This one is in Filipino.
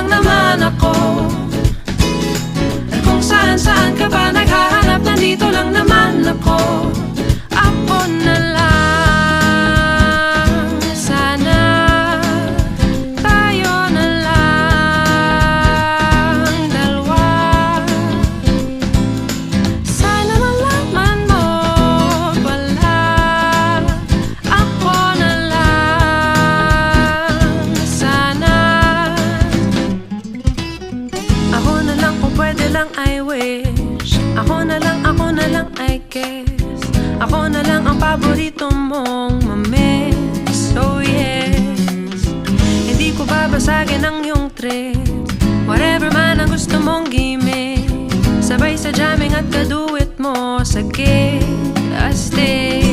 lang naman ako. At kung saan-saan ka pa naghahanap, nandito lang naman ako. Ako na lang, sana tayo na lang dalawa. Sana malaman mo pala, ako na lang, sana. Ako na lang kung pwede lang, I wish. Ako na lang I guess. Ako na lang ang paborito mong mamiss. Oh yes, hindi ko babasagin ang iyong trip. Whatever man ang gusto mong gimmick, sabay sa jamming at kaduet mo sa gig. I stay